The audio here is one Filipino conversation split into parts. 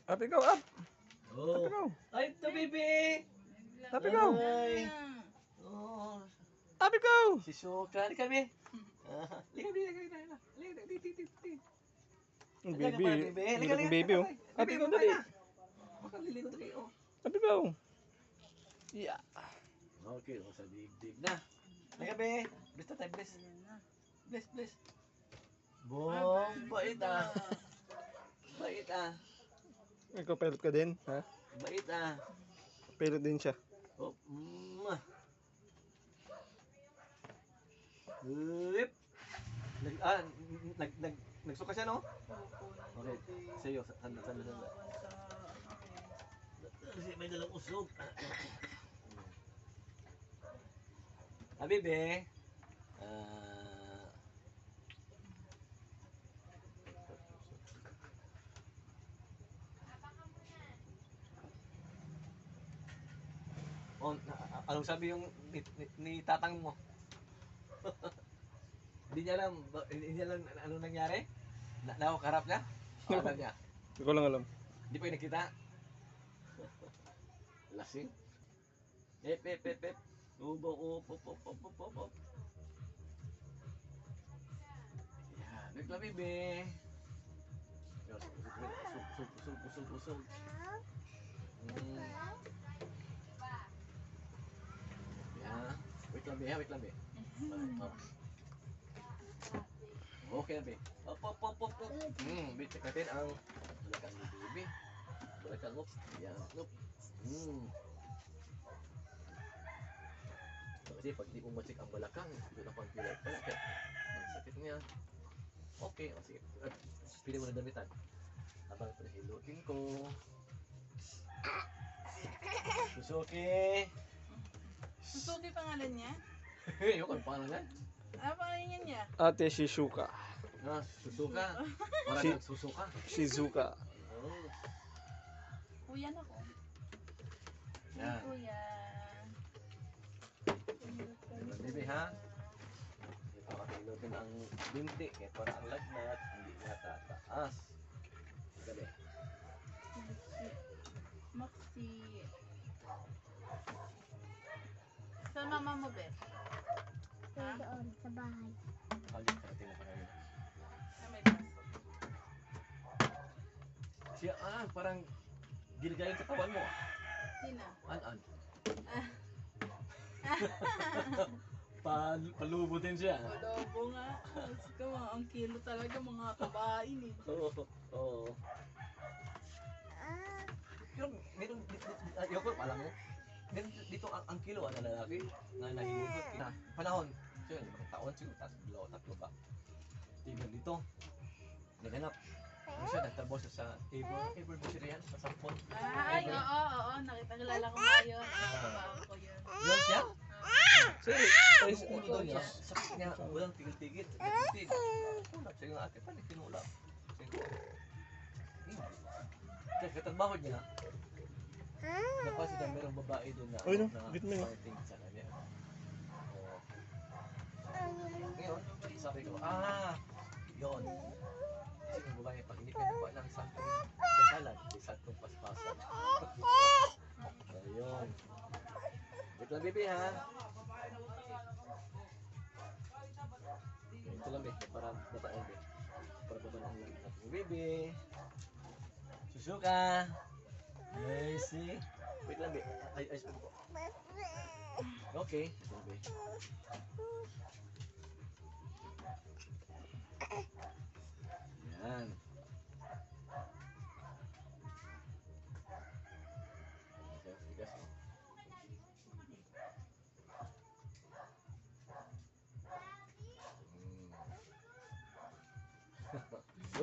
Up you go, up. Up Oh. you go. Ay, ito, baby. Up you go. Ay. Oh. Up you go. Si Suka. Halika, baby. Halika, baby. Halika. Baby. Halika, Good baby, oh. Up you go, dali. Baka liligo tayo, oh. Up you go. Yeah. Okay, sa digdig na. Halika, baby. Bless na tayo, bless. Bless. Bait ah. Bait ah. Ikaw pilot ka din, ha? Bait ah. Pilot din siya. Oh, Lip. Nagsuka siya, no? Okay, sa'yo, sanda. Kasi may dalang usog. Habibe. Anong sabi yung ni tatang mo? Hindi niya alam ano nangyari? Nakakarap niya? Alam niya? Hindi ko lang alam. Hindi pa yung nakita? Lasing? Ep. Up. Yan, nagla bebe. Usog. Yan. Wait lang, be. Okay na, be. Up. Bitik natin ang balakang ni baby. Balakang, up. Yan, up. Kasi pag di mo ma-check ang balakang, doon ang pang-pilay pala. Kaya, ang sakit niya. Okay, sige. Pili mo na damitan. Habang pinahilutin ko. Susuki! Susuki pangalan niya? Yung ang pangalan? Ano pangalan niya? Ate Shizuka. Susuka. Parang Si- nagsusuka. Shizuka. Oh. Kuya na ko. Yan. Kuya. Bibi ha? Ipakahilutin ang binti. Kaya para ang lagnat, hindi niya tataas. Gabi. Maxi. Saan mama mo, be? Ha? Doon sa bahay. Halit ka natin na pangalan. Ah, may baso. Siya, parang ginagaling katawan mo. Sino? An. Palubo din siya. Adobo nga. Sige, mga ang kilo talaga, mga kabain eh. Oo. Pero meron ayoko alam mo. Meron dito ang kilo na lalaki na nahihugot na panahon. So yun, mga taon siguro, tatlo ba? Tingnan dito. Naganap. Ano siya, nagtrabaho siya sa Ever Bushirian, sa Sampon. Ay, oo. Nakita ko nga yun. Trabaho ko yun. Yun siya? Sorry. Ay, ulo daw niya, sakit niya, walang tigil-tigil. Tigil. Tulap siya yung ate pa, tinulap. Kaya katrabaho niya, napasi na merong babae doon na Uy, no, na bit mo yun. fighting sa kanya. Ngayon, sabi ko, yun. Kasi yung babae, pag hindi ka nagpa ng santong kasalan, may santong paspasan. Ayun. Wait lang, baby, ha? Ito lang, baby, para bataan, baby. Para bataan ang ating baby. Susuka! Ay, see? Wait lang, baby. Ay, po. Okay. Baby. Yan. Tigas, oh.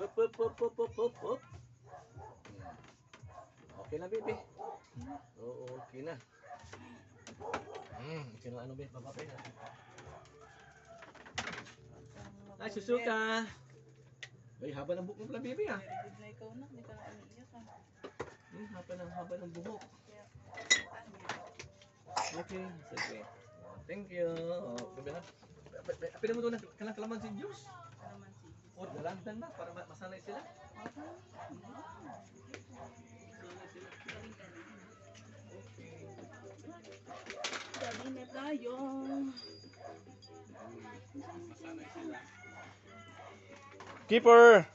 Up. Okay na, baby. Oo, okay na. Okay na, ano, baby? Bababa na. Ay, Susuka! Ay, haba ng buhok mo pala, baby, ah. Very good na ikaw na. Hindi ka na umiiyak ah. Haba ng buhok. Okay, sige. Thank you. Gabi na. Pwede mo doon ng kalamansi juice. Kalamansi. O, dalandan na para masanay sila. Okay. tayo. Keeper!